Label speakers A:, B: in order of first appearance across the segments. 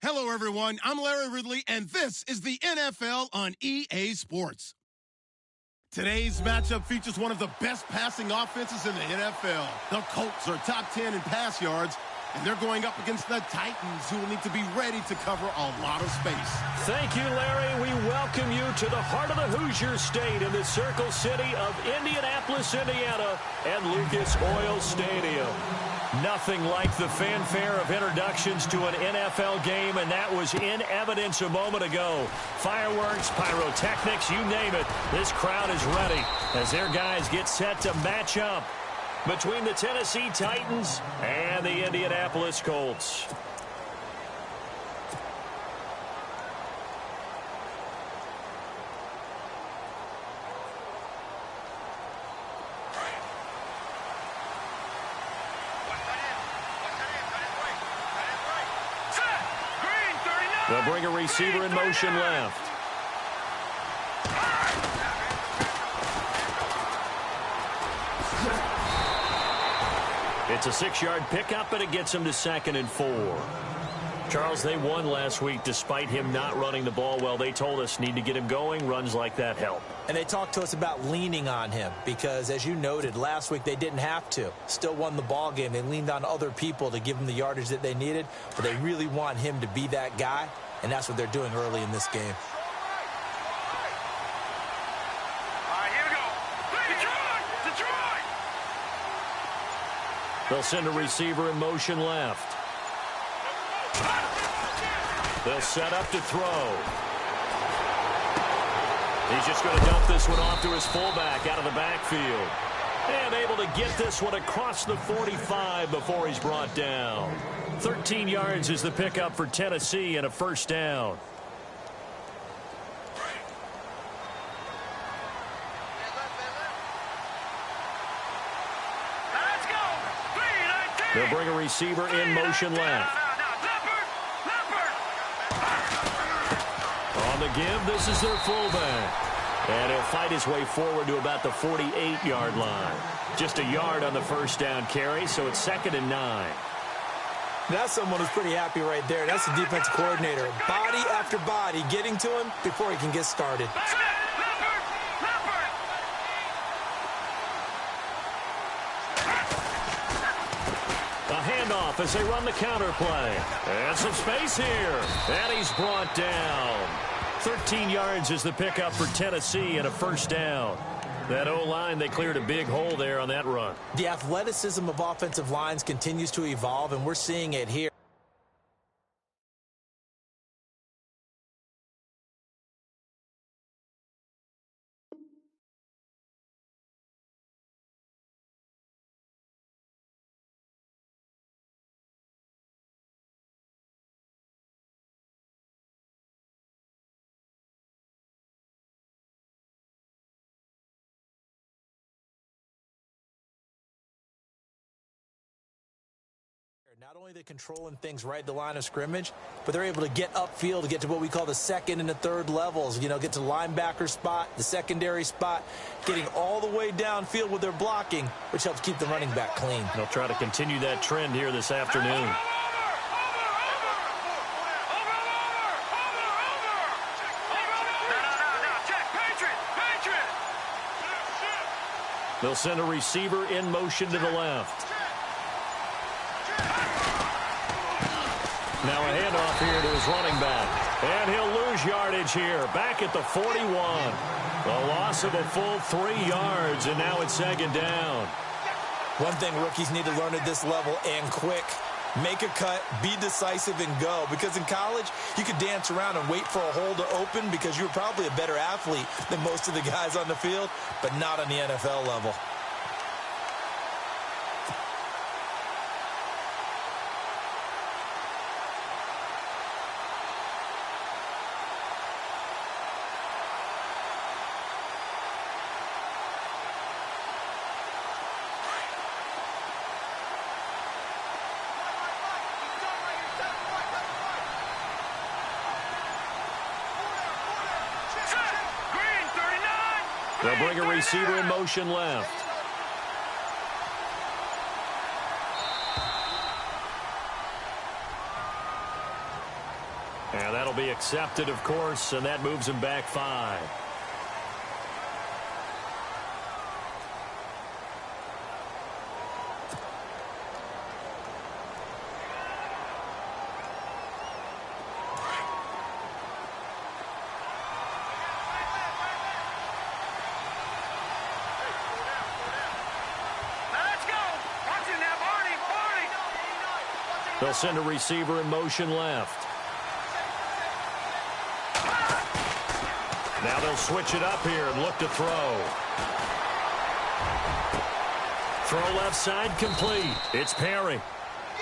A: Hello, everyone. I'm Larry Ridley, and this is the NFL on EA Sports. Today's matchup features one of the best passing offenses in the NFL. The Colts are top 10 in pass yards, and they're going up against the Titans, who will need to be ready to cover a lot of space.
B: Thank you, Larry. We welcome you to the heart of the Hoosier State in the Circle City of Indianapolis, Indiana, and Lucas Oil Stadium. Nothing like the fanfare of introductions to an NFL game, and that was in evidence a moment ago. Fireworks, pyrotechnics, you name it. This crowd is ready as their guys get set to match up between the Tennessee Titans and the Indianapolis Colts. They'll bring a receiver in motion left. It's a 6-yard pickup, and it gets him to 2nd and 4. Charles, they won last week despite him not running the ball well. They told us need to get him going. Runs like that help.
C: And they talked to us about leaning on him because, as you noted, last week they didn't have to. Still won the ball game. They leaned on other people to give them the yardage that they needed, but they really want him to be that guy, and that's what they're doing early in this game.
B: They'll send a receiver in motion left. They'll set up to throw. He's just going to dump this one off to his fullback out of the backfield. And able to get this one across the 45 before he's brought down. 13 yards is the pickup for Tennessee and a first down. They'll bring a receiver in motion left. On the give, this is their fullback. And he'll fight his way forward to about the 48-yard line. Just a yard on the first down carry, so it's 2nd and 9.
C: That's someone who's pretty happy right there. That's the defensive coordinator. Body after body getting to him before he can get started.
B: Handoff as they run the counter play. And some space here. And he's brought down. 13 yards is the pickup for Tennessee and a first down. That O-line, they cleared a big hole there on that run.
C: The athleticism of offensive lines continues to evolve, and we're seeing it here. Not only are they controlling things right at the line of scrimmage, but they're able to get upfield to get to what we call the second and the third levels. You know, get to the linebacker spot, the secondary spot, getting all the way downfield with their blocking, which helps keep the running back clean.
B: They'll try to continue that trend here this afternoon. They'll send a receiver in motion to the left. Now a handoff here to his running back. And he'll lose yardage here. Back at the 41. A loss of a full 3 yards, and now it's 2nd down.
C: One thing rookies need to learn at this level, and quick. Make a cut, be decisive, and go. Because in college, you could dance around and wait for a hole to open because you're probably a better athlete than most of the guys on the field, but not on the NFL level.
B: They'll bring a receiver in motion left. That'll be accepted, of course, and that moves him back 5. They'll send a receiver in motion left. Now they'll switch it up here and look to throw. Throw left side complete. It's Perry.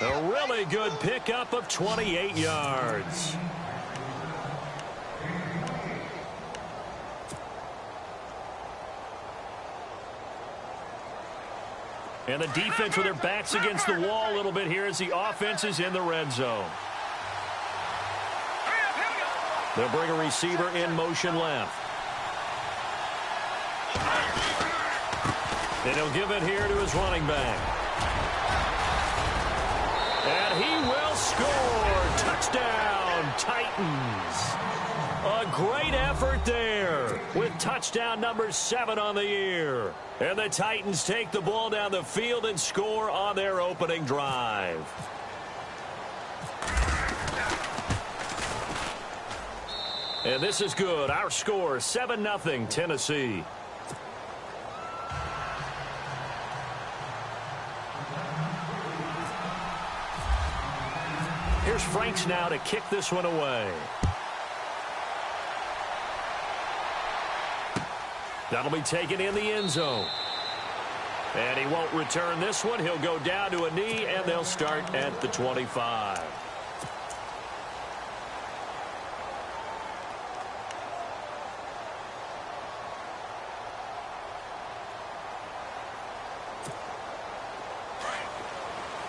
B: A really good pickup of 28 yards. And the defense with their backs against the wall a little bit here as the offense is in the red zone. They'll bring a receiver in motion left. And he'll give it here to his running back. And he will score. Touchdown, Titans. A great effort there with touchdown number 7 on the year. And the Titans take the ball down the field and score on their opening drive. And this is good. Our score, 7-0 Tennessee. Here's Franks now to kick this one away. That'll be taken in the end zone. And he won't return this one. He'll go down to a knee, and they'll start at the 25.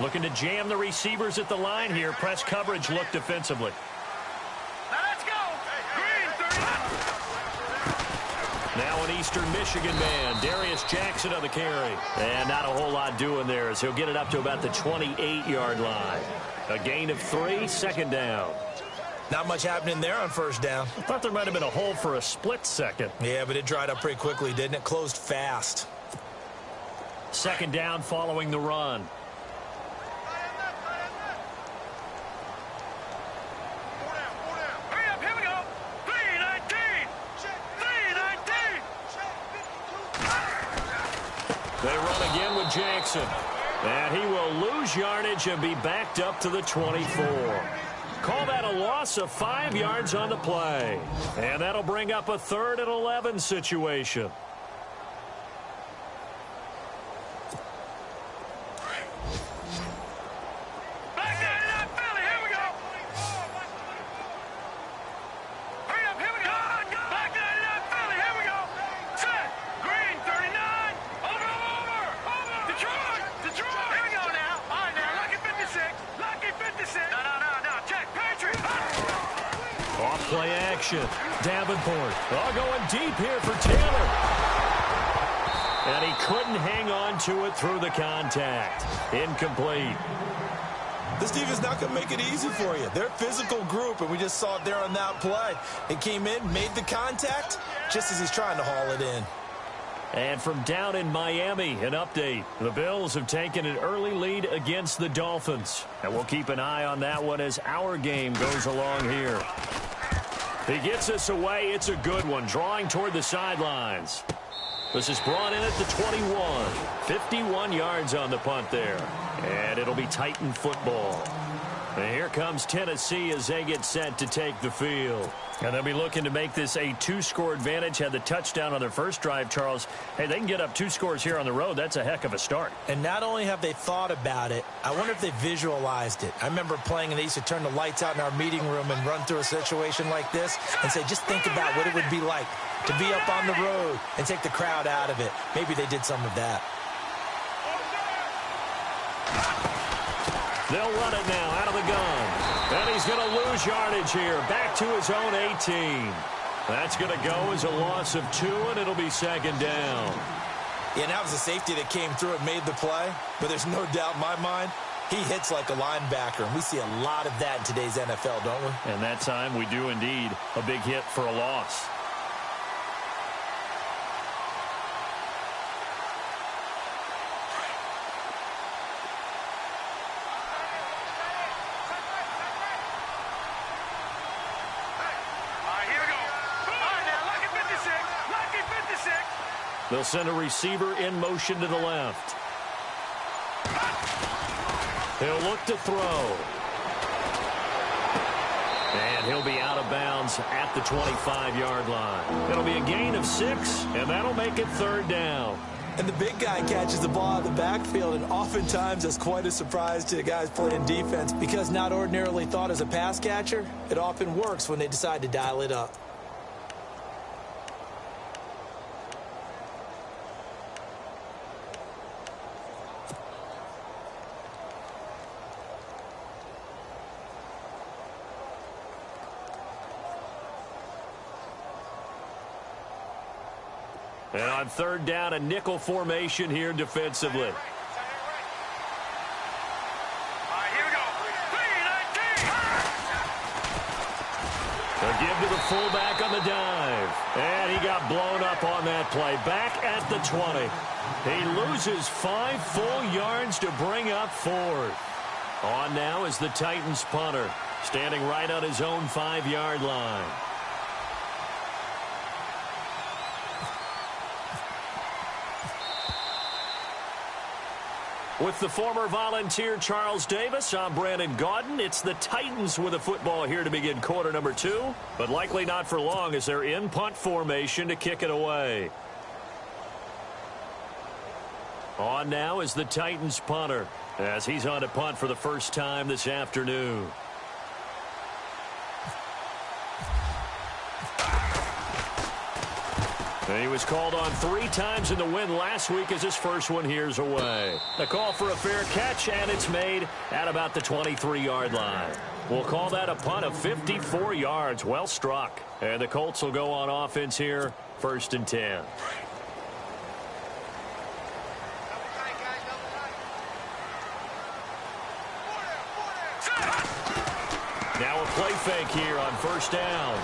B: Looking to jam the receivers at the line here. Press coverage look defensively. Now an Eastern Michigan man, Darius Jackson on the carry. And not a whole lot doing there as he'll get it up to about the 28-yard line. A gain of 3, second down.
C: Not much happening there on first down.
B: I thought there might have been a hole for a split second.
C: Yeah, but it dried up pretty quickly, didn't it? Closed fast.
B: Second down following the run. They run again with Jackson. And he will lose yardage and be backed up to the 24. Call that a loss of 5 yards on the play. And that'll bring up a 3rd and 11 situation. Play action. Davenport. All going deep here for Taylor. And he couldn't hang on to it through the contact. Incomplete.
C: This defense not going to make it easy for you. They're a physical group, and we just saw it there on that play. It came in, made the contact, just as he's trying to haul it in.
B: And from down in Miami, an update. The Bills have taken an early lead against the Dolphins. And we'll keep an eye on that one as our game goes along here. He gets us away. It's a good one. Drawing toward the sidelines. This is brought in at the 21. 51 yards on the punt there. And it'll be Titan football. And here comes Tennessee as they get set to take the field. And they'll be looking to make this a 2-score advantage. Had the touchdown on their first drive, Charles. Hey, they can get up 2 scores here on the road. That's a heck of a start.
C: And not only have they thought about it, I wonder if they visualized it. I remember playing and they used to turn the lights out in our meeting room and run through a situation like this and say, just think about what it would be like to be up on the road and take the crowd out of it. Maybe they did some of that.
B: They'll run it now out of the gun. And he's going to lose yardage here. Back to his own 18. That's going to go as a loss of 2, and it'll be second down.
C: Yeah, and that was a safety that came through and made the play. But there's no doubt in my mind, He hits like a linebacker, and we see a lot of that in today's NFL, don't we?
B: And that time we do indeed. A big hit for a loss. They'll send a receiver in motion to the left. He'll look to throw. And he'll be out of bounds at the 25-yard line. It'll be a gain of 6, and that'll make it 3rd down.
C: And the big guy catches the ball out of the backfield, and oftentimes that's quite a surprise to the guys playing defense because not ordinarily thought as a pass catcher, it often works when they decide to dial it up.
B: And on 3rd down, a nickel formation here defensively.
D: Here we go.
B: They'll give to the fullback on the dive. And he got blown up on that play. Back at the 20. He loses 5 full yards to bring up 4th. On now is the Titans punter, standing right on his own 5-yard line. With the former Volunteer Charles Davis, I'm Brandon Gaudin. It's the Titans with a football here to begin quarter number 2, but likely not for long as they're in punt formation to kick it away. On now is the Titans punter as he's on to punt for the first time this afternoon. And he was called on 3 times in the win last week as his first one here's away. The call for a fair catch, and it's made at about the 23-yard line. We'll call that a punt of 54 yards. Well struck. And the Colts will go on offense here, 1st and 10. Now a play fake here on 1st down.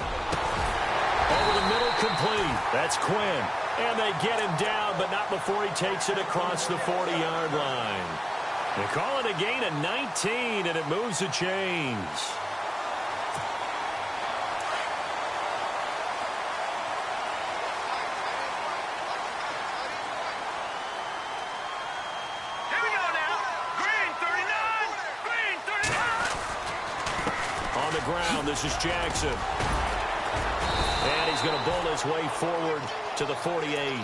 B: Over the middle, complete. That's Quinn. And they get him down, but not before he takes it across the 40-yard line. They call it a gain of 19, and it moves the chains.
D: Here we go now. Green 39. Green 39.
B: On the ground, this is Jackson. And he's going to bull his way forward to the 48.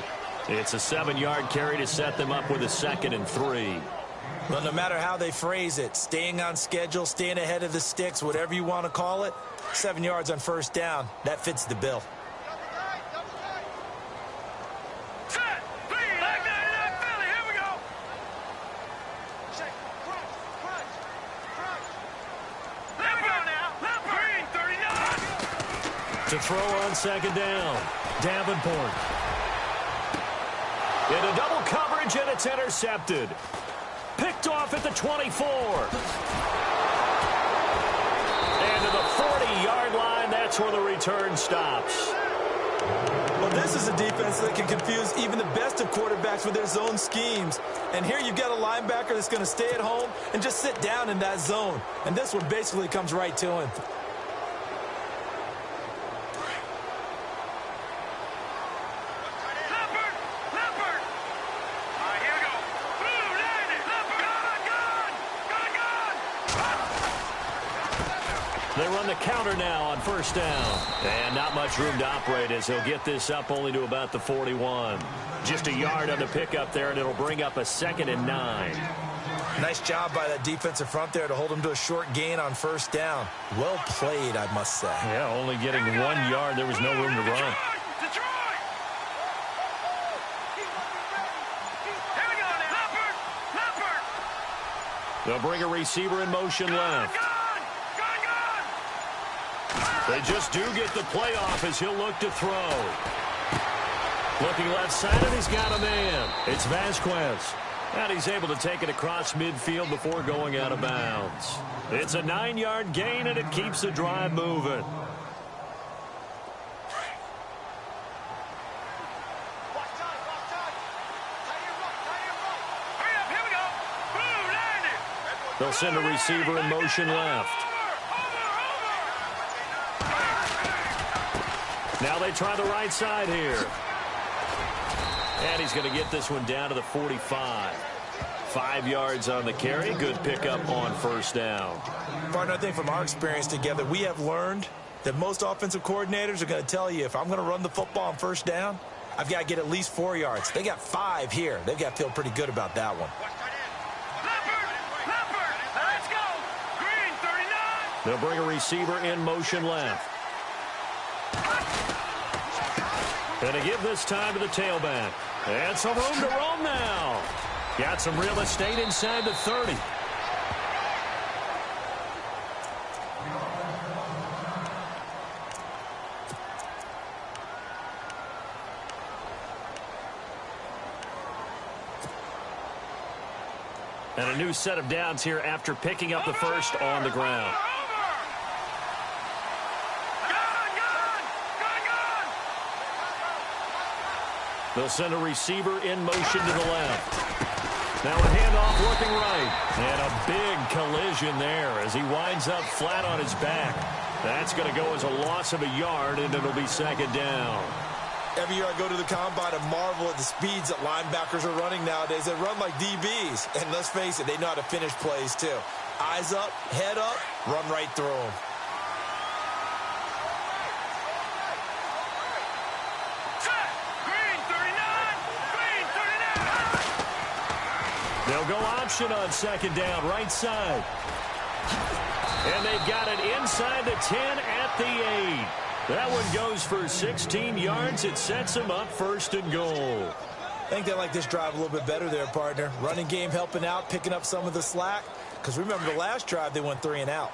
B: It's a 7-yard carry to set them up with a 2nd and 3.
C: Well, no matter how they phrase it, staying on schedule, staying ahead of the sticks, whatever you want to call it, 7 yards on 1st down, that fits the bill.
D: Set. Green. Like 99 Philly. Here we go. Check. Crunch. Here we go now. Green 39.
B: To throw on 2nd down, Davenport. Into double coverage, and it's intercepted. Picked off at the 24. And to the 40-yard line, that's where the return stops.
C: Well, this is a defense that can confuse even the best of quarterbacks with their zone schemes. And here you've got a linebacker that's going to stay at home and just sit down in that zone. And this one basically comes right to him.
B: They run the counter now on 1st down. And not much room to operate as he'll get this up only to about the 41. Just a yard on the pickup there, and it'll bring up a 2nd and 9.
C: Nice job by that defensive front there to hold him to a short gain on 1st down. Well played, I must say.
B: Yeah, only getting 1 yard. There was no room to run. They'll bring a receiver in motion left. They just do get the play off as he'll look to throw. Looking left side, and he's got a man. It's Vasquez. And he's able to take it across midfield before going out of bounds. It's a 9-yard gain, and it keeps the drive moving. They'll send a receiver in motion left. Now they try the right side here. And he's going to get this one down to the 45. 5 yards on the carry. Good pickup on first down.
C: Partner, I think from our experience together, we have learned that most offensive coordinators are going to tell you, if I'm going to run the football on first down, I've got to get at least 4 yards. They got 5 here. They've got to feel pretty good about that one.
B: They'll bring a receiver in motion left. And to give this time to the tailback. And some room to roam now. Got some real estate inside the 30. And a new set of downs here after picking up the first on the ground. They'll send a receiver in motion to the left. Now a handoff looking right. And a big collision there as he winds up flat on his back. That's going to go as a loss of a yard, and it'll be second down.
C: Every year I go to the combine and marvel at the speeds that linebackers are running nowadays. They run like DBs. And let's face it, they know how to finish plays too. Eyes up, head up, run right through them.
B: They'll go option on second down, right side. And they've got it inside the 10 at the 8. That one goes for 16 yards. It sets them up first and goal.
C: I think they like this drive a little bit better there, partner. Running game helping out, picking up some of the slack. Because remember the last drive, they went 3 and out.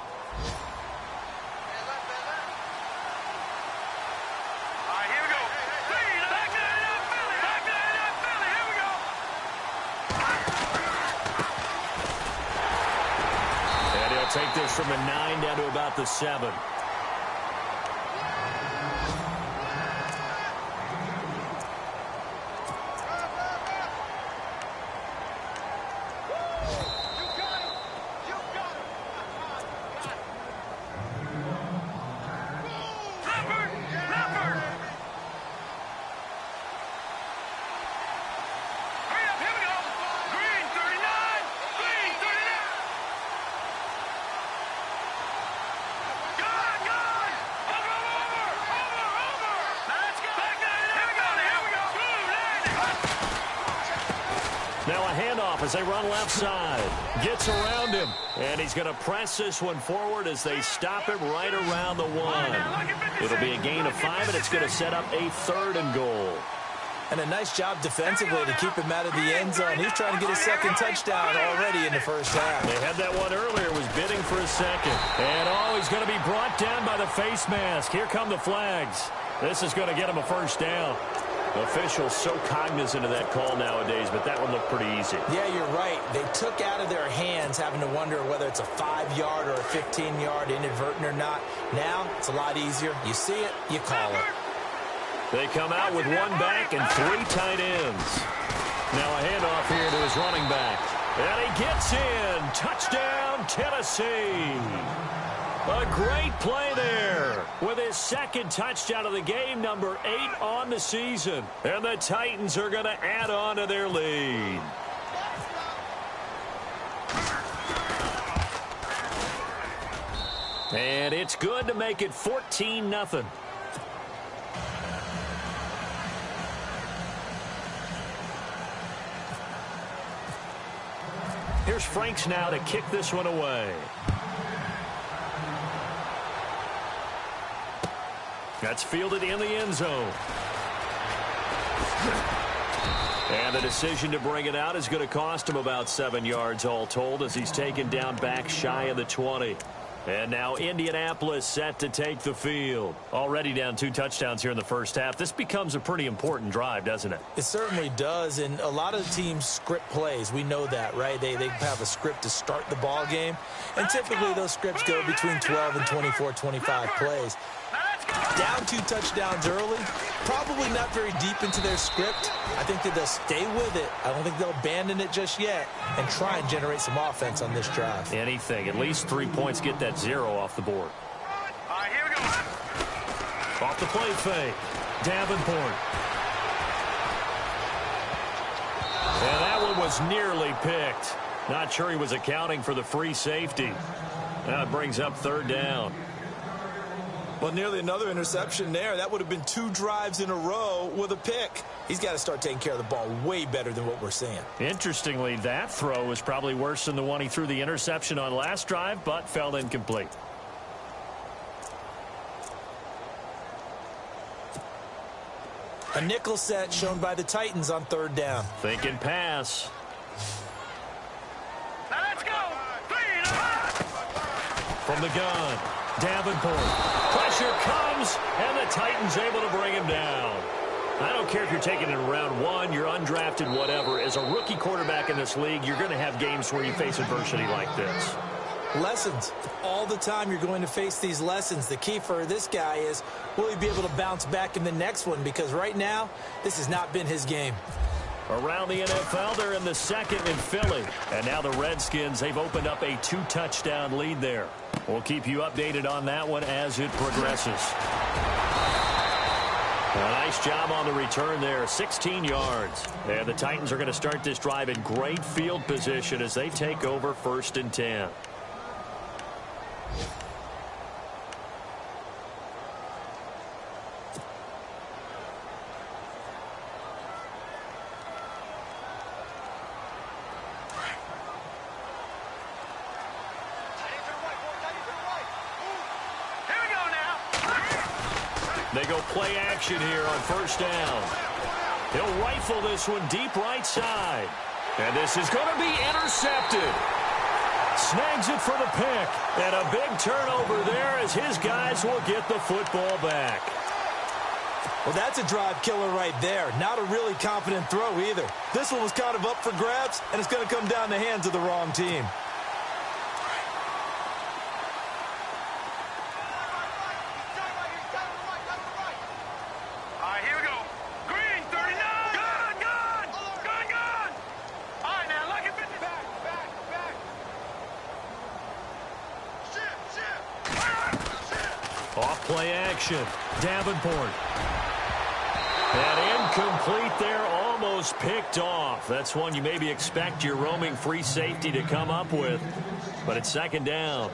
B: Take this from a 9 down to about the 7. Now a handoff as they run left side. Gets around him. And he's going to press this one forward as they stop him right around the 1. It'll be a gain of 5, and it's going to set up a 3rd and goal.
C: And a nice job defensively to keep him out of the end zone. He's trying to get his second touchdown already in the first half.
B: They had that one earlier, was bidding for a second. And he's going to be brought down by the face mask. Here come the flags. This is going to get him a first down. Officials so cognizant of that call nowadays, but that one looked pretty easy.
C: Yeah, you're right. They took out of their hands having to wonder whether it's a 5-yard or a 15-yard inadvertent or not. Now, it's a lot easier. You see it, you call it.
B: They come out with 1 back and 3 tight ends. Now a handoff here to his running back. And he gets in. Touchdown, Tennessee. A great play there with his second touchdown of the game, number 8 on the season. And the Titans are going to add on to their lead. And it's good to make it 14-0. Here's Franks now to kick this one away. That's fielded in the end zone. And the decision to bring it out is going to cost him about 7 yards all told as he's taken down back shy of the 20. And now Indianapolis set to take the field. Already down 2 touchdowns here in the first half. This becomes a pretty important drive, doesn't it?
C: It certainly does, and a lot of teams script plays. We know that, right? They have a script to start the ball game, and typically those scripts go between 12 and 24, 25 plays. Down 2 touchdowns early, probably not very deep into their script. I think that they'll stay with it. I don't think they'll abandon it just yet and try and generate some offense on this drive.
B: Anything. At least 3 points, get that 0 off the board.
D: All right, here we go.
B: Off the play fake. Davenport. And that one was nearly picked. Not sure he was accounting for the free safety. Now it brings up 3rd down.
C: Well, nearly another interception there. That would have been 2 drives in a row with a pick. He's got to start taking care of the ball way better than what we're seeing.
B: Interestingly, that throw was probably worse than the one he threw the interception on last drive, but fell incomplete.
C: A nickel set shown by the Titans on 3rd down.
B: Thinking pass.
D: Now let's go. 3 and a...
B: From the gun, Davenport. Pressure comes, and the Titans able to bring him down. I don't care if you're taking it in round 1, you're undrafted, whatever. As a rookie quarterback in this league, you're going to have games where you face adversity like this.
C: Lessons. All the time you're going to face these lessons. The key for this guy is, will he be able to bounce back in the next one? Because right now, this has not been his game.
B: Around the NFL, they're in the 2nd in Philly. And now the Redskins, they've opened up a 2-touchdown lead there. We'll keep you updated on that one as it progresses. A nice job on the return there, 16 yards. And the Titans are going to start this drive in great field position as they take over 1st and 10. They go play action here on 1st down. He'll rifle this one deep right side. And this is going to be intercepted. Snags it for the pick. And a big turnover there as his guys will get the football back.
C: Well, that's a drive killer right there. Not a really confident throw either. This one was kind of up for grabs, and it's going to come down the hands of the wrong team.
B: Play action. Davenport. And incomplete there, almost picked off. That's one you maybe expect your roaming free safety to come up with. But it's 2nd down.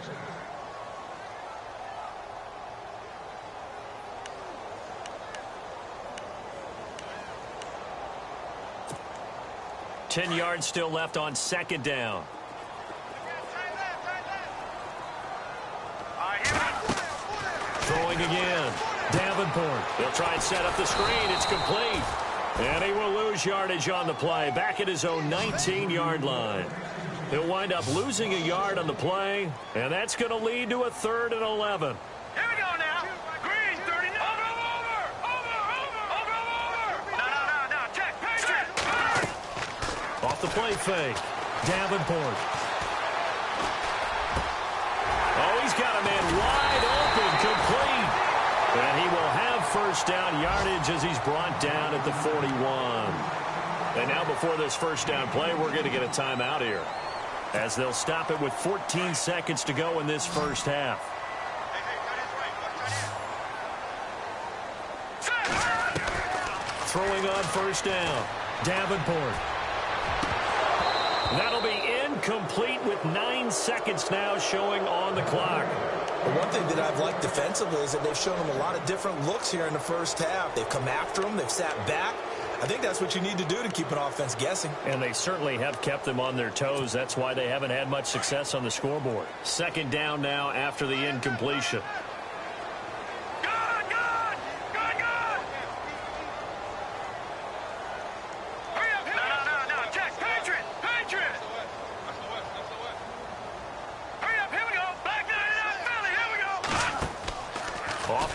B: Ten yards still left on 2nd down. Throwing again. Davenport. He'll try and set up the screen. It's complete. And he will lose yardage on the play. Back at his own 19-yard line. He'll wind up losing a yard on the play. And that's going to lead to a 3rd and 11.
D: Here we go now. Green, 39. Over. No. Check.
B: Off the play fake. Davenport. Oh, he's got a man wide open, complete. And he will have 1st down yardage as he's brought down at the 41. And now before this 1st down play, we're going to get a timeout here, as they'll stop it with 14 seconds to go in this 1st half. Throwing on 1st down. Davenport. That'll be incomplete with 9 seconds now showing on the clock.
C: But one thing that I've liked defensively is that they've shown them a lot of different looks here in the 1st half. They've come after them. They've sat back. I think that's what you need to do to keep an offense guessing.
B: And they certainly have kept them on their toes. That's why they haven't had much success on the scoreboard. 2nd down now after the incompletion.
D: Hurry up, here we go. Back 99.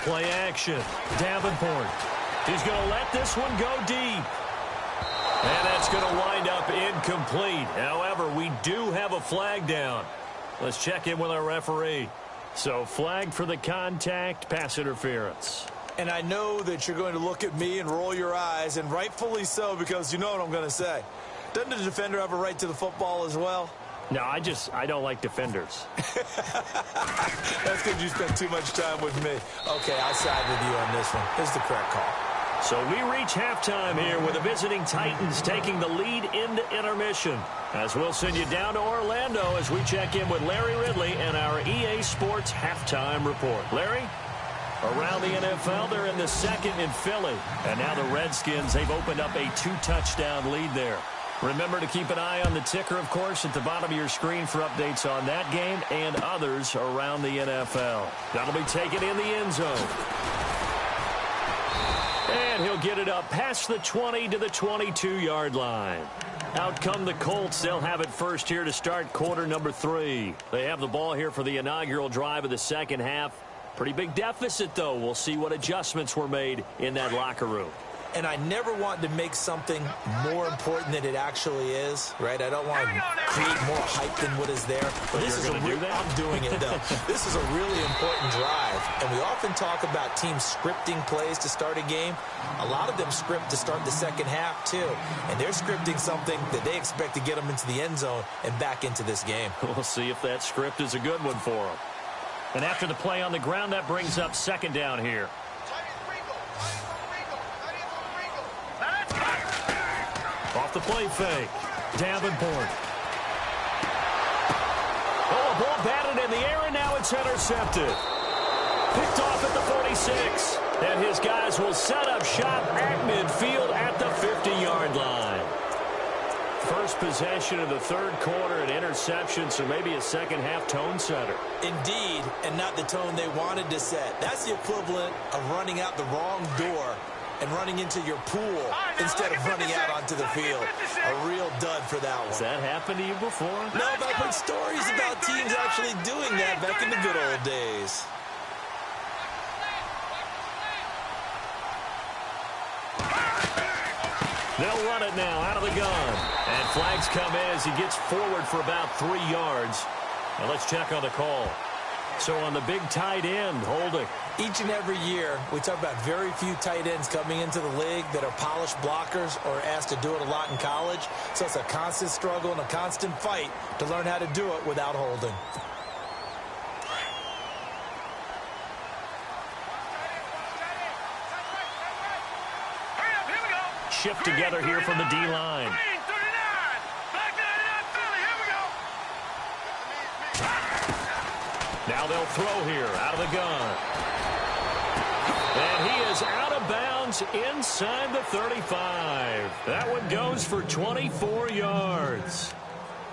B: play action. Davenport. He's going to let this one go deep. And that's going to wind up incomplete. However, we do have a flag down. Let's check in with our referee. So flag for the contact, pass interference.
C: And I know that you're going to look at me and roll your eyes, and rightfully so, because you know what I'm going to say. Doesn't the defender have a right to the football as well?
B: No, I don't like defenders.
C: That's because you spent too much time with me. Okay, I'll side with you on this one. This is the correct call.
B: So we reach halftime here with the visiting Titans taking the lead into intermission. As we'll send you down to Orlando as we check in with Larry Ridley and our EA Sports halftime report. Larry? Around the NFL, they're in the second in Philly. And now the Redskins, they've opened up a 2-touchdown lead there. Remember to keep an eye on the ticker, of course, at the bottom of your screen for updates on that game and others around the NFL. That'll be taken in the end zone. And he'll get it up past the 20 to the 22-yard line. Out come the Colts. They'll have it first here to start quarter number 3. They have the ball here for the inaugural drive of the second half. Pretty big deficit, though. We'll see what adjustments were made in that locker room.
C: And I never want to make something more important than it actually is, right? I don't want to create more hype than what is there. But this is I'm doing it, though. This is a really important drive. And we often talk about teams scripting plays to start a game. A lot of them script to start the second half, too. And they're scripting something that they expect to get them into the end zone and back into this game.
B: We'll see if that script is a good one for them. And after the play on the ground, that brings up second down here. Off the play fake. Davenport. Oh, a ball batted in the air, and now it's intercepted. Picked off at the 46. And his guys will set up shop at midfield at the 50-yard line. First possession of the third quarter, an interception, so maybe a second-half tone setter.
C: Indeed, and not the tone they wanted to set. That's the equivalent of running out the wrong door and running into your pool instead of running out onto the field. A real dud for that one.
B: Has that happened to you before?
C: No, but I've heard stories about teams actually doing that back in the good old days.
B: They'll run it now out of the gun. And flags come in as he gets forward for about 3 yards. Now let's check on the call. So on the big tight end, holding.
C: Each and every year, we talk about very few tight ends coming into the league that are polished blockers or asked to do it a lot in college. So it's a constant struggle and a constant fight to learn how to do it without holding.
B: Shift together here from the D-line. Now they'll throw here out of the gun. And he is out of bounds inside the 35. That one goes for 24 yards.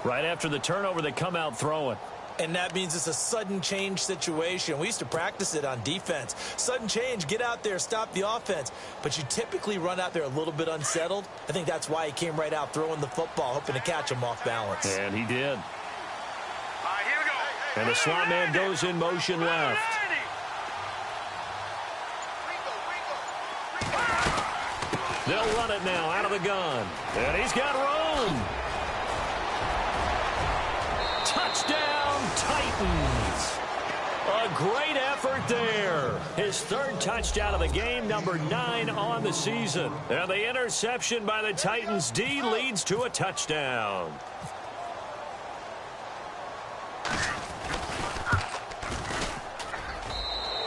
B: Right after the turnover, they come out throwing.
C: And that means it's a sudden change situation. We used to practice it on defense. Sudden change, get out there, stop the offense. But you typically run out there a little bit unsettled. I think that's why he came right out throwing the football, hoping to catch him off balance.
B: And he did. And the slot man goes in motion left. They'll run it now out of the gun. And he's got room. Touchdown, Titans. A great effort there. His third touchdown of the game, number 9 on the season. And the interception by the Titans D leads to a touchdown.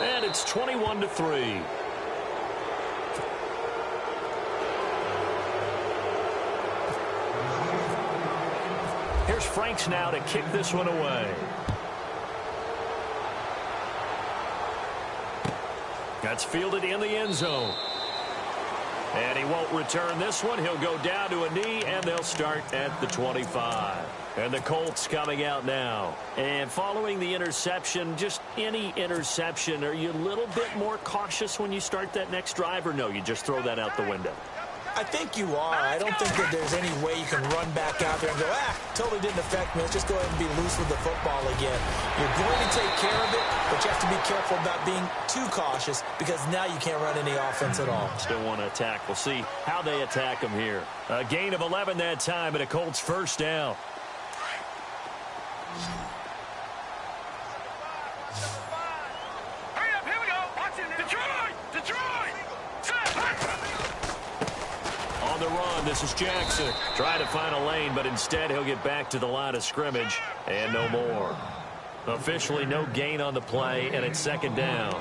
B: And it's 21-3. Here's Franks now to kick this one away. That's fielded in the end zone. And he won't return this one. He'll go down to a knee, and they'll start at the 25. And the Colts coming out now. And following the interception, just any interception, are you a little bit more cautious when you start that next drive, or no, you just throw that out the window?
C: I think you are. I don't think that there's any way you can run back out there and go, totally didn't affect me. Let's just go ahead and be loose with the football again. You're going to take care of it, but you have to be careful about being too cautious because now you can't run any offense at all.
B: Still want to attack. We'll see how they attack them here. A gain of 11 that time and a Colts first down.
D: Hurry up, here we go. Watch it. Detroit! Detroit!
B: On the run, this is Jackson. Trying to find a lane, but instead he'll get back to the line of scrimmage and no more. Officially no gain on the play, and it's second down.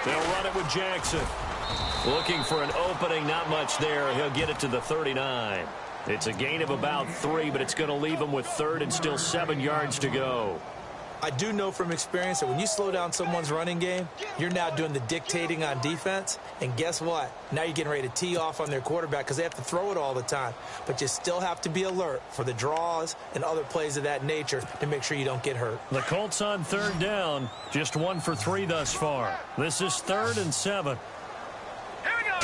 B: They'll run it with Jackson. Looking for an opening, not much there. He'll get it to the 39. It's a gain of about 3, but it's going to leave him with third and still 7 yards to go.
C: I do know from experience that when you slow down someone's running game, you're now doing the dictating on defense. And guess what? Now you're getting ready to tee off on their quarterback because they have to throw it all the time. But you still have to be alert for the draws and other plays of that nature to make sure you don't get hurt.
B: The Colts on third down, just 1 for 3 thus far. This is 3rd and 7.
D: Here we go.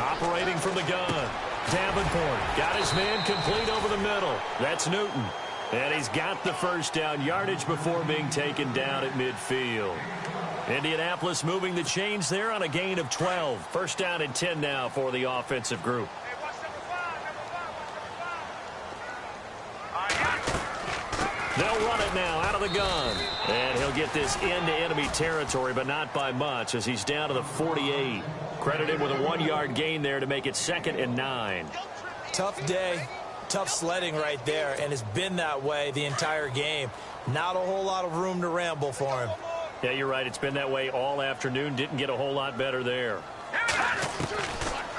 B: Operating from the gun. Davenport got his man complete over the middle. That's Newton. And he's got the first down yardage before being taken down at midfield. Indianapolis moving the chains there on a gain of 12. First down and 10 now for the offensive group.
D: Hey, watch number 5.
B: They'll run it now out of the gun. And he'll get this into enemy territory, but not by much as he's down to the 48. Credited with a 1-yard gain there to make it 2nd and 9.
C: Tough day. Tough sledding right there, and it's been that way the entire game. Not a whole lot of room to ramble for him.
B: Yeah, you're right. It's been that way all afternoon. Didn't get a whole lot better there.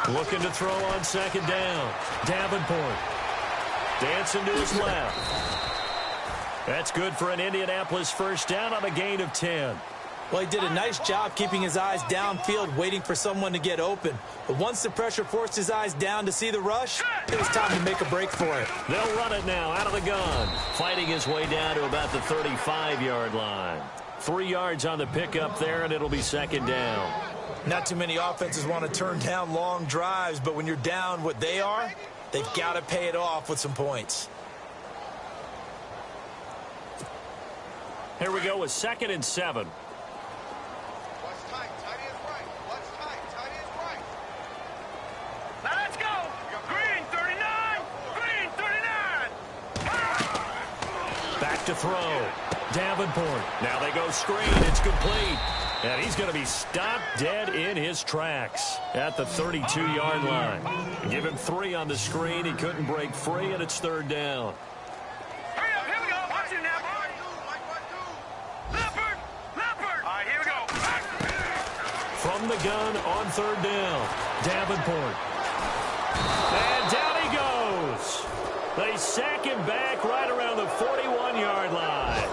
B: Looking to throw on second down. Davenport dancing to his left. That's good for an Indianapolis first down on a gain of 10.
C: Well, he did a nice job keeping his eyes downfield, waiting for someone to get open. But once the pressure forced his eyes down to see the rush, it was time to make a break for it.
B: They'll run it now out of the gun, fighting his way down to about the 35-yard line. 3 yards on the pickup there, and it'll be second down.
C: Not too many offenses want to turn down long drives, but when you're down what they are, they've got to pay it off with some points.
B: Here we go with 2nd and 7.
D: Let's go. Green 39. Green 39.
B: Back to throw. Davenport. Now they go screen. It's complete. And he's going to be stopped dead in his tracks at the 32-yard line. Give him 3 on the screen. He couldn't break free, and it's 3rd down.
D: Hurry up, here we go. Watch it now. Leopard. Leopard. All right, here we go.
B: From the gun on 3rd down. Davenport. And down he goes. They sack him back right around the 41-yard line.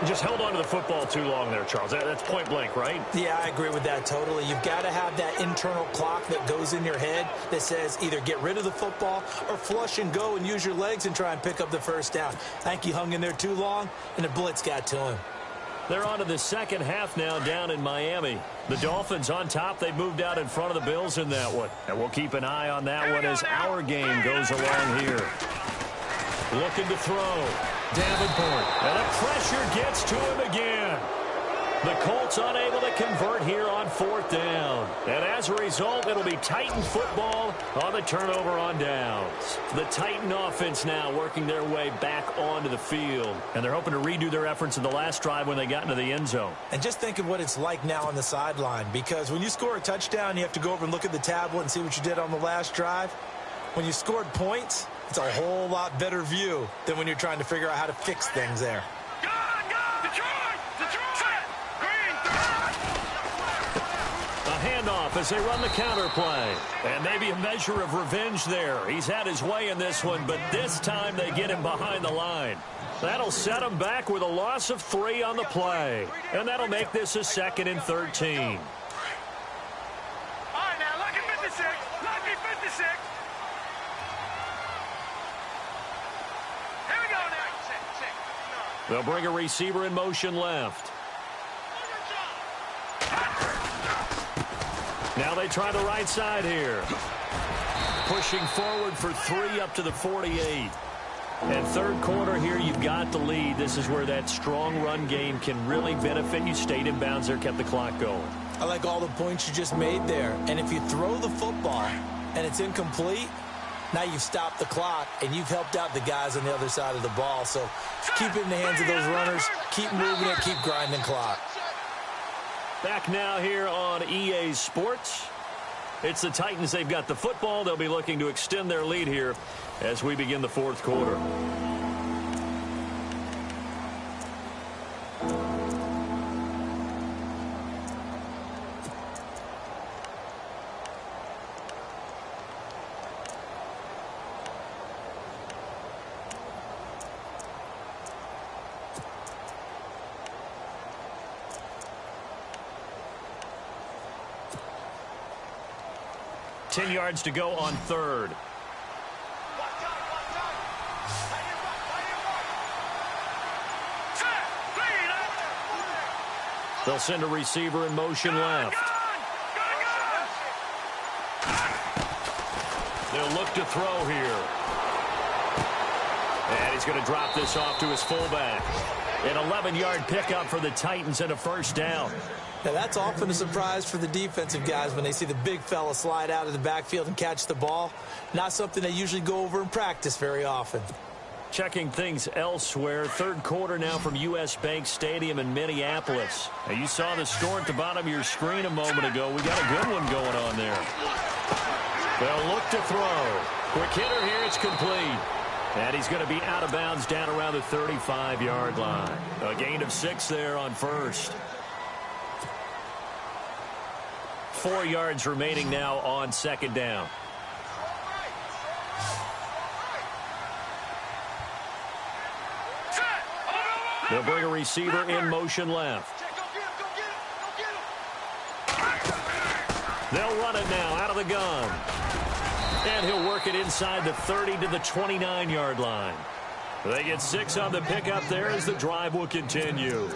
B: Just held on to the football too long there, Charles. That's point blank, right?
C: Yeah, I agree with that totally. You've got to have that internal clock that goes in your head that says either get rid of the football or flush and go and use your legs and try and pick up the first down. I think he hung in there too long, and the blitz got to him.
B: They're on to the second half now down in Miami. The Dolphins on top. They moved out in front of the Bills in that one. And we'll keep an eye on that one as our game goes along here. Looking to throw. Davenport. And the pressure gets to him again. The Colts unable to convert here on 4th down. And as a result, it'll be Titan football on the turnover on downs. The Titan offense now working their way back onto the field. And they're hoping to redo their efforts in the last drive when they got into the end zone.
C: And just think of what it's like now on the sideline. Because when you score a touchdown, you have to go over and look at the tablet and see what you did on the last drive. When you scored points, it's a whole lot better view than when you're trying to figure out how to fix things there.
D: Go, Detroit! Detroit! Green 39.
B: A handoff as they run the counter play. And maybe a measure of revenge there. He's had his way in this one, but this time they get him behind the line. That'll set him back with a loss of 3 on the play. And that'll make this a 2nd and 13.
D: All right, now, lucky 56. Lucky 56.
B: They'll bring a receiver in motion left. Now they try the right side here. Pushing forward for 3 up to the 48. And third quarter here, you've got the lead. This is where that strong run game can really benefit you. Stayed in bounds there, kept the clock going.
C: I like all the points you just made there. And if you throw the football and it's incomplete, now you've stopped the clock and you've helped out the guys on the other side of the ball. So keep it in the hands of those runners. Keep moving it. Keep grinding clock.
B: Back now here on EA Sports. It's the Titans. They've got the football. They'll be looking to extend their lead here as we begin the fourth quarter. Ten yards to go on third. They'll send a receiver in motion left. They'll look to throw here. And he's going to drop this off to his fullback. An 11-yard pickup for the Titans and a first down.
C: Now, that's often a surprise for the defensive guys when they see the big fella slide out of the backfield and catch the ball. Not something they usually go over in practice very often.
B: Checking things elsewhere. Third quarter now from U.S. Bank Stadium in Minneapolis. Now, you saw the score at the bottom of your screen a moment ago. We got a good one going on there. They'll look to throw. Quick hitter here. It's complete. And he's going to be out of bounds down around the 35-yard line. A gain of 6 there on first. 4 yards remaining now on second down. They'll bring a receiver in motion left. They'll run it now out of the gun. And he'll work it inside the 30 to the 29-yard line. They get 6 on the pickup there as the drive will continue.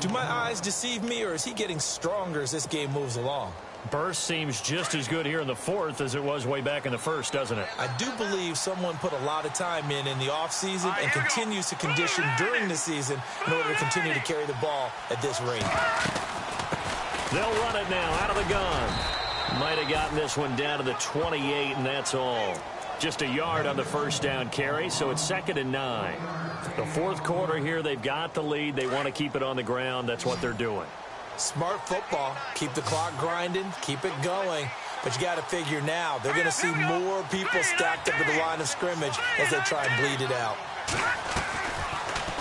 C: Do my eyes deceive me, or is he getting stronger as this game moves along?
B: Burst seems just as good here in the fourth as it was way back in the first, doesn't it?
C: I do believe someone put a lot of time in the offseason and continues to condition during the season in order to continue to carry the ball at this rate.
B: They'll run it now out of the gun. Might have gotten this one down to the 28, and that's all. Just a yard on the first down carry, so it's 2nd and 9. The fourth quarter here, they've got the lead. They want to keep it on the ground. That's what they're doing.
C: Smart football. Keep the clock grinding. Keep it going. But you got to figure now, they're going to see more people stacked up at the line of scrimmage as they try and bleed it out.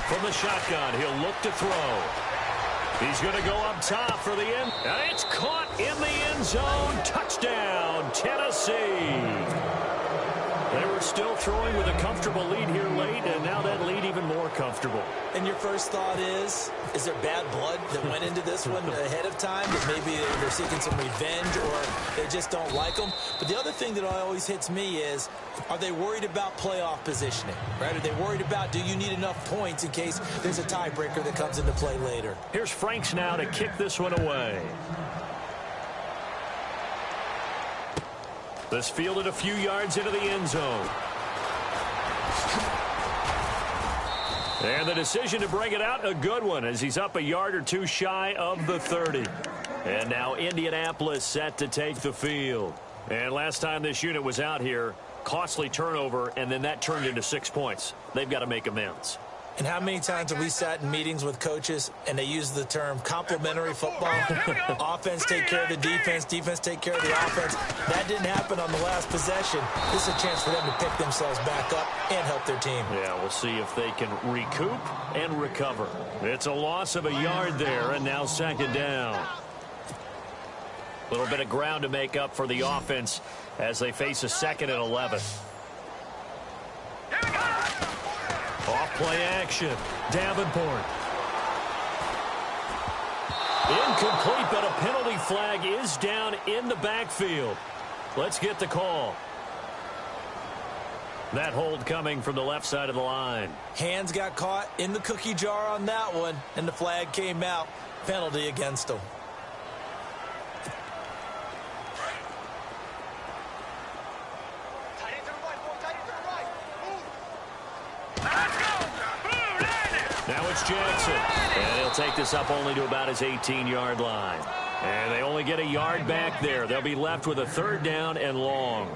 B: From the shotgun, he'll look to throw. He's going to go up top for the end. And it's caught in the end zone. Touchdown, Tennessee. They were still throwing with a comfortable lead here late, and now that lead even more comfortable.
C: And your first thought is there bad blood that went into this one ahead of time? That maybe they're seeking some revenge or they just don't like them? But the other thing that always hits me is, are they worried about playoff positioning? Right? Are they worried about, do you need enough points in case there's a tiebreaker that comes into play later?
B: Here's Franks now to kick this one away. This fielded a few yards into the end zone. And the decision to bring it out, a good one, as he's up a yard or two shy of the 30. And now Indianapolis set to take the field. And last time this unit was out here, costly turnover, and then that turned into 6 points. They've got to make amends.
C: And how many times have we sat in meetings with coaches and they use the term complementary football? Offense take care of the defense, defense take care of the offense. That didn't happen on the last possession. This is a chance for them to pick themselves back up and help their team.
B: Yeah, we'll see if they can recoup and recover. It's a loss of a yard there, and now 2nd down. A little bit of ground to make up for the offense as they face a 2nd and 11. Off-play action. Davenport. Incomplete, but a penalty flag is down in the backfield. Let's get the call. That hold coming from the left side of the line.
C: Hands got caught in the cookie jar on that one, and the flag came out. Penalty against him.
B: Now it's Jackson. And he'll take this up only to about his 18-yard line. And they only get a yard back there. They'll be left with a 3rd down and long.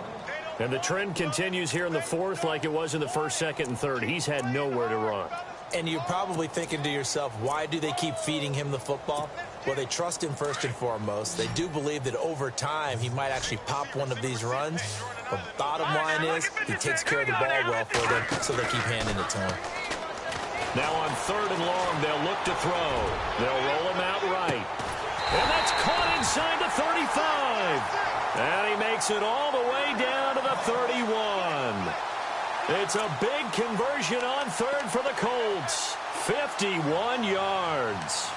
B: And the trend continues here in the 4th like it was in the 1st, 2nd, and 3rd. He's had nowhere to run.
C: And you're probably thinking to yourself, why do they keep feeding him the football? Well, they trust him first and foremost. They do believe that over time he might actually pop one of these runs. But bottom line is he takes care of the ball well for them, so they keep handing it to him.
B: Now on 3rd and long, they'll look to throw. They'll roll him out right. And that's caught inside the 35. And he makes it all the way down to the 31. It's a big conversion on 3rd for the Colts. 51 yards.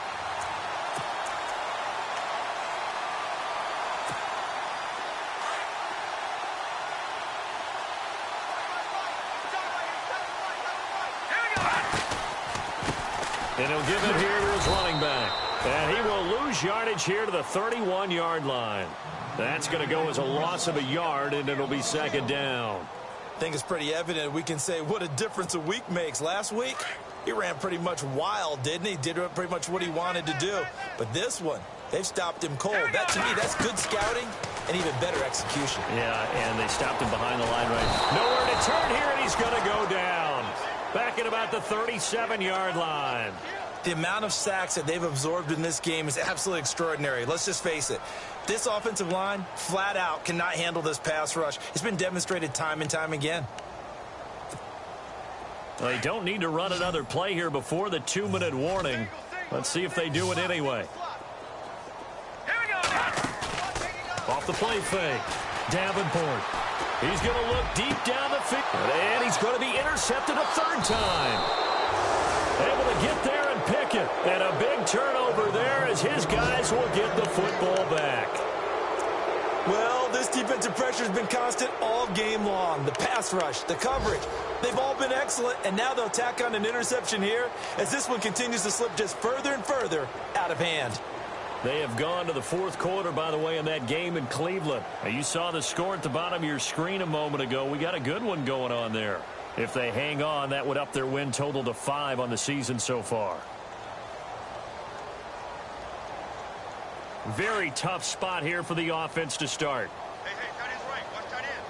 B: And he'll give it here to his running back. And he will lose yardage here to the 31-yard line. That's going to go as a loss of a yard, and it'll be 2nd down.
C: I think it's pretty evident we can say what a difference a week makes. Last week, he ran pretty much wild, didn't he? Did pretty much what he wanted to do. But this one, they've stopped him cold. That, to me, that's good scouting and even better execution.
B: Yeah, and they stopped him behind the line right. Nowhere to turn here, and he's going to go down. Back at about the 37-yard line.
C: The amount of sacks that they've absorbed in this game is absolutely extraordinary. Let's just face it. This offensive line, flat out, cannot handle this pass rush. It's been demonstrated time and time again.
B: Well, they don't need to run another play here before the 2-minute warning. Let's see if they do it anyway. Off the play fake. Davenport. He's going to look deep down the field. And he's going to be intercepted a 3rd time. Able to get there and pick it. And a big turnover there as his guys will get the football back.
C: Well, this defensive pressure has been constant all game long. The pass rush, the coverage, they've all been excellent. And now they'll tack on an interception here as this one continues to slip just further and further out of hand.
B: They have gone to the 4th quarter, by the way, in that game in Cleveland. Now, you saw the score at the bottom of your screen a moment ago. We got a good one going on there. If they hang on, that would up their win total to 5 on the season so far. Very tough spot here for the offense to start.
D: Hey, tight end's right. Watch tight end.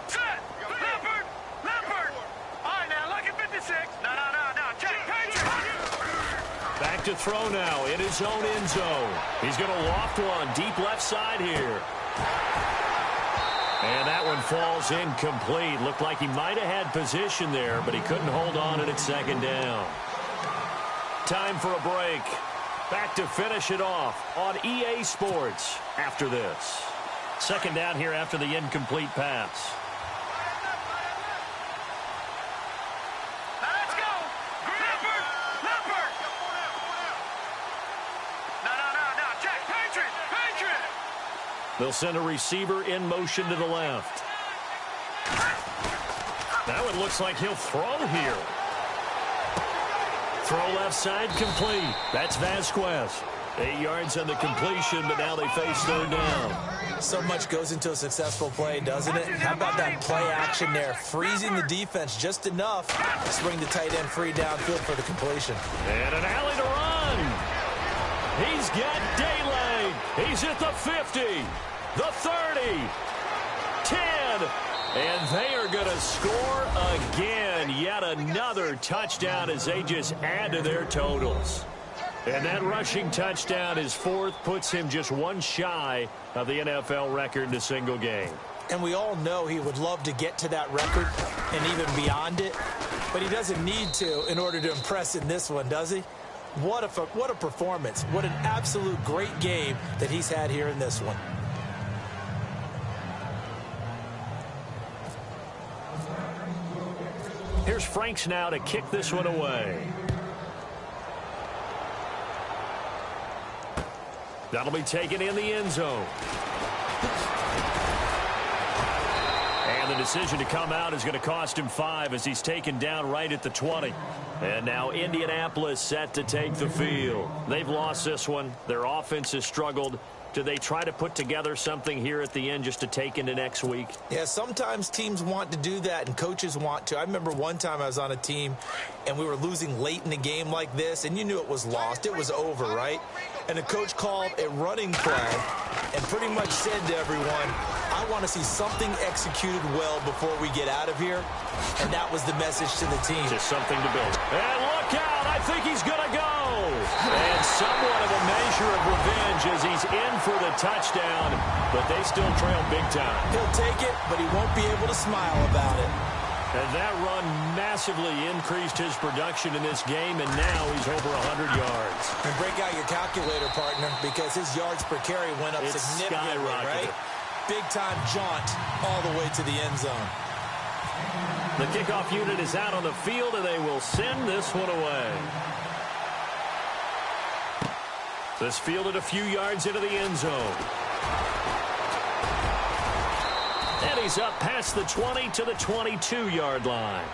D: Set! Leopard! All right, now, look at 56. No. Check.
B: Back to throw now in his own end zone. He's going to loft one deep left side here. And that one falls incomplete. Looked like he might have had position there, but he couldn't hold on, and it's 2nd down. Time for a break. Back to finish it off on EA Sports after this. 2nd down here after the incomplete pass.
D: Now let's go. Leopard. No. Check. Patriot.
B: They'll send a receiver in motion to the left. Now it looks like he'll throw here. Throw left side complete. That's Vasquez. 8 yards on the completion, but now they face 3rd down.
C: So much goes into a successful play, doesn't it? How about that play action there? Freezing the defense just enough to swing the tight end free downfield for the completion.
B: And an alley to run. He's got daylight. He's at the 50, the 30, 10. And they are going to score again. Yet another touchdown as they just add to their totals. And that rushing touchdown, his 4th, puts him just one shy of the NFL record in a single game.
C: And we all know he would love to get to that record and even beyond it. But he doesn't need to in order to impress in this one, does he? What a performance. What an absolute great game that he's had here in this one.
B: Here's Franks now to kick this one away. That'll be taken in the end zone. And And the decision to come out is going to cost him 5 as he's taken down right at the 20. And now Indianapolis set to take the field. They've lost this one. Their offense has struggled. Do they try to put together something here at the end just to take into next week?
C: Yeah, sometimes teams want to do that and coaches want to. I remember one time I was on a team and we were losing late in the game like this, and you knew it was lost. It was over, right? And the coach called a running play and pretty much said to everyone, I want to see something executed well before we get out of here. And that was the message to the team.
B: Just something to build. And look out! I think he's going to go! And somewhat of a measure of revenge as he's in for the touchdown, but they still trail big time.
C: He'll take it, but he won't be able to smile about it.
B: And that run massively increased his production in this game, and now he's over 100 yards.
C: And break out your calculator, partner, because his yards per carry went up significantly, right? Big-time jaunt all the way to the end zone.
B: The kickoff unit is out on the field, and they will send this one away. This fielded a few yards into the end zone. And he's up past the 20 to the 22-yard line.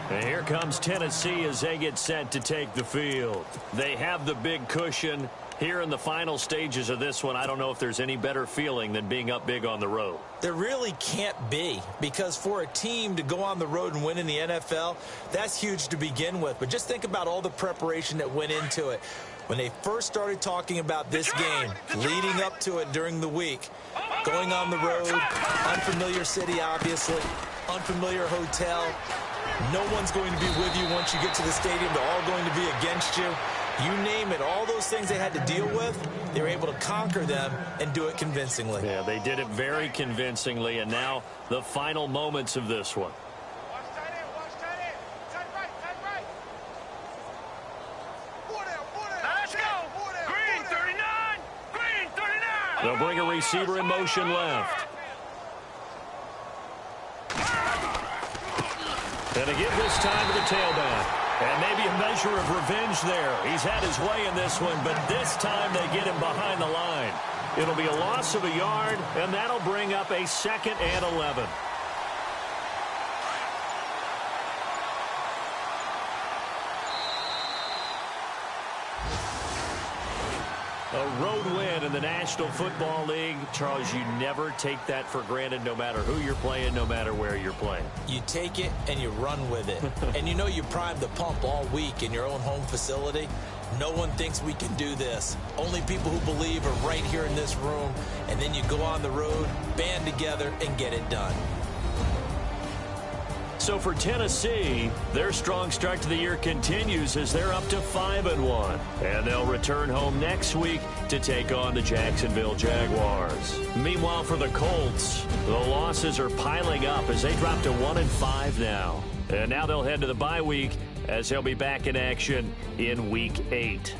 B: And here comes Tennessee as they get set to take the field. They have the big cushion. Here in the final stages of this one, I don't know if there's any better feeling than being up big on the road.
C: There really can't be, because for a team to go on the road and win in the NFL, that's huge to begin with. But just think about all the preparation that went into it. When they first started talking about this game, leading up to it during the week, going on the road, unfamiliar city, obviously, unfamiliar hotel. No one's going to be with you once you get to the stadium. They're all going to be against you. You name it, all those things they had to deal with, they were able to conquer them and do it convincingly.
B: Yeah, they did it very convincingly, and now the final moments of this one.
D: Let's go. Green 39. Green 39.
B: They'll bring a receiver in motion left. And again this time to the tailback. And maybe a measure of revenge there. He's had his way in this one, but this time they get him behind the line. It'll be a loss of a yard, and that'll bring up a 2nd and 11. A road win in the National Football League. Charles, you never take that for granted no matter who you're playing, no matter where you're playing.
C: You take it and you run with it. And you know you primed the pump all week in your own home facility. No one thinks we can do this. Only people who believe are right here in this room. And then you go on the road, band together, and get it done.
B: So for Tennessee, their strong start to the year continues as they're up to 5-1. And they'll return home next week to take on the Jacksonville Jaguars. Meanwhile, for the Colts, the losses are piling up as they drop to 1-5 now. And now they'll head to the bye week as they'll be back in action in Week 8.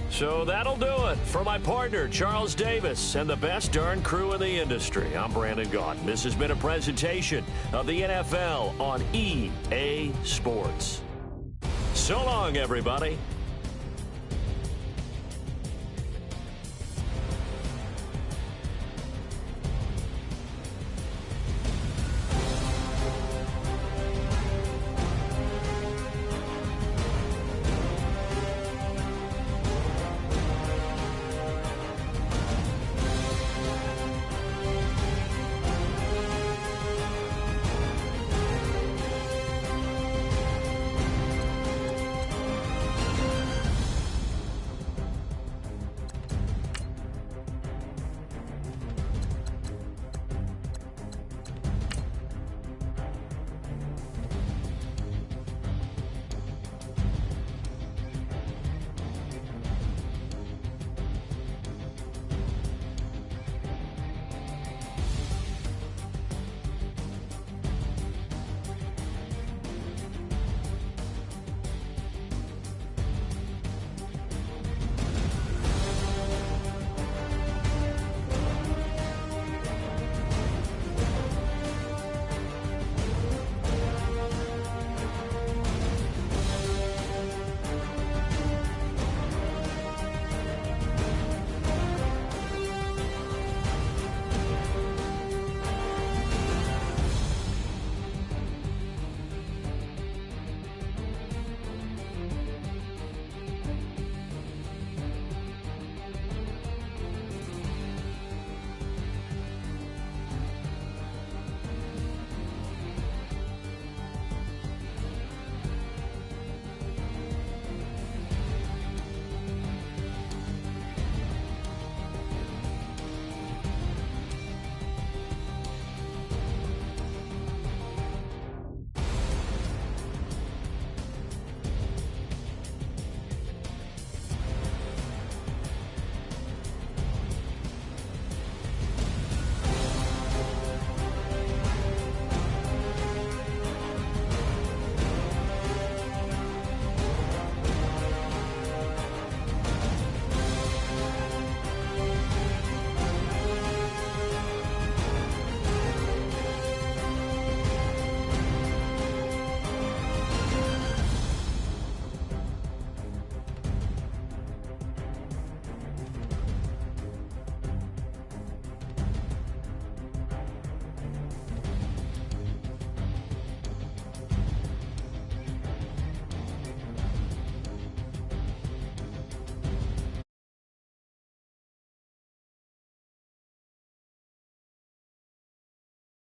B: So that'll do it for my partner, Charles Davis, and the best darn crew in the industry. I'm Brandon Gaudin. This has been a presentation of the NFL on EA Sports. So long, everybody.